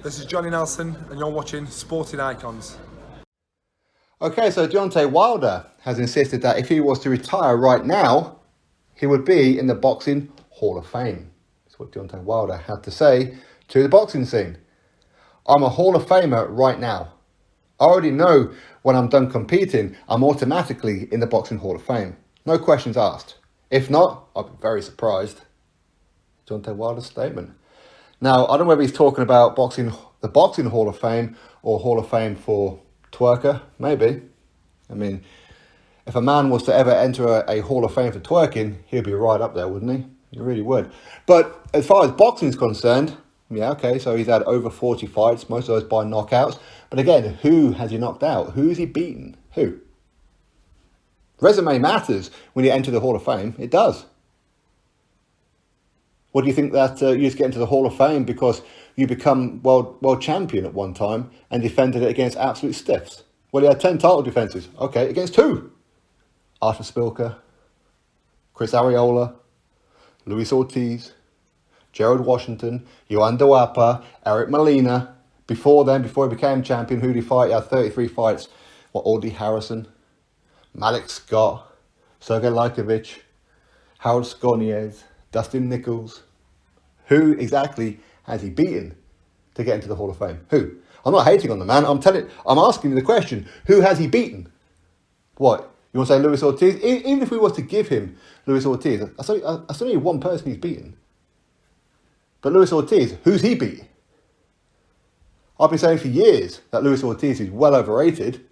This is Johnny Nelson, and you're watching Sporting Icons. Okay, so Deontay Wilder has insisted that if he was to retire right now, he would be in the Boxing Hall of Fame. That's what Deontay Wilder had to say to the boxing scene. I'm a Hall of Famer right now. I already know when I'm done competing, I'm automatically in the Boxing Hall of Fame. No questions asked. If not, I'll be very surprised. Deontay Wilder's statement. Now, I don't know whether he's talking about the Boxing Hall of Fame or Hall of Fame for twerker, maybe. I mean, if a man was to ever enter a Hall of Fame for twerking, he'd be right up there, wouldn't he? He really would. But as far as boxing is concerned, yeah, okay, so he's had over 40 fights, most of those by knockouts. But again, who has he knocked out? Who has he beaten? Who? Resume matters when you enter the Hall of Fame. It does. What do you think that you just get into the Hall of Fame because you become world champion at one time and defended it against absolute stiffs? Well, he had 10 title defences. Okay, against who? Arthur Spilker, Chris Arreola, Luis Ortiz, Gerald Washington, Joan Duapa, Eric Molina. Before then, before he became champion, who did he fight? He had 33 fights. Audley Harrison, Malik Scott, Sergey Lajkovic, Harold Scorniez, Dustin Nichols. Who exactly has he beaten to get into the Hall of Fame? Who? I'm not hating on the man. I'm asking you the question. Who has he beaten? What? You want to say Luis Ortiz? Even if we was to give him Luis Ortiz, that's only one person he's beaten. But Luis Ortiz, who's he beat? I've been saying for years that Luis Ortiz is well overrated.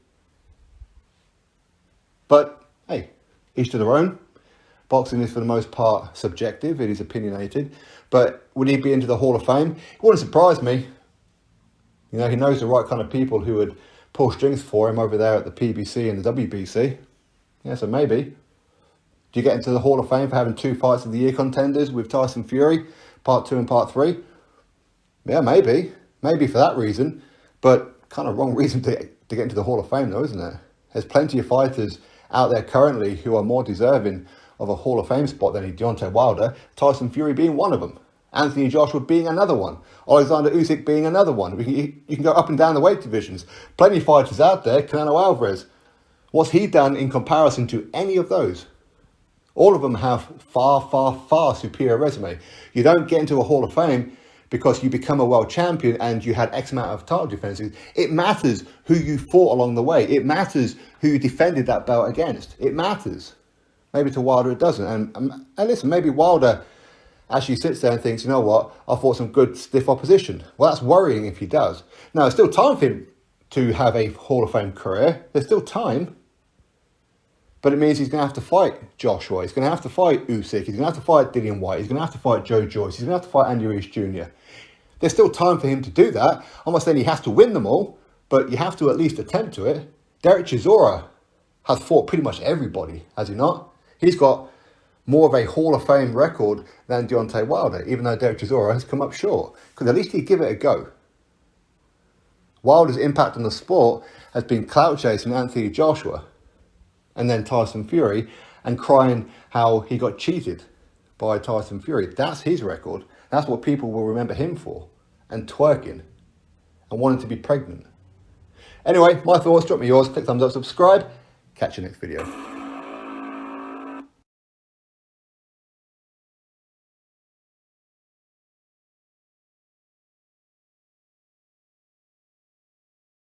But, hey, each to their own. Boxing is for the most part subjective. It is opinionated. But would he be into the Hall of Fame? It wouldn't surprise me. You know, he knows the right kind of people who would pull strings for him over there at the PBC and the WBC. Yeah, so maybe. Do you get into the Hall of Fame for having 2 fights of the year contenders with Tyson Fury, part 2 and part 3? Yeah, maybe. Maybe for that reason. But kind of wrong reason to get into the Hall of Fame though, isn't it? There's plenty of fighters out there currently who are more deserving of a Hall of Fame spot than Deontay Wilder, Tyson Fury being one of them, Anthony Joshua being another one, Alexander Usyk being another one. You can go up and down the weight divisions. Plenty of fighters out there. Canelo Alvarez. What's he done in comparison to any of those? All of them have far, far, far superior resume. You don't get into a Hall of Fame because you become a world champion and you had X amount of title defenses. It matters who you fought along the way. It matters who you defended that belt against. It matters. Maybe to Wilder it doesn't. And listen, maybe Wilder actually sits there and thinks, you know what, I fought some good stiff opposition. Well, that's worrying if he does. Now, there's still time for him to have a Hall of Fame career. There's still time. But it means he's going to have to fight Joshua. He's going to have to fight Usyk. He's going to have to fight Dillian White. He's going to have to fight Joe Joyce. He's going to have to fight Andy Ruiz Jr. There's still time for him to do that. I'm not saying he has to win them all, but you have to at least attempt to it. Derek Chisora has fought pretty much everybody, has he not? He's got more of a Hall of Fame record than Deontay Wilder, even though Derek Chisora has come up short. Because at least he'd give it a go. Wilder's impact on the sport has been clout chasing Anthony Joshua and then Tyson Fury and crying how he got cheated by Tyson Fury. That's his record. That's what people will remember him for. And twerking. And wanting to be pregnant. Anyway, my thoughts. Drop me yours. Click thumbs up, subscribe. Catch you next video.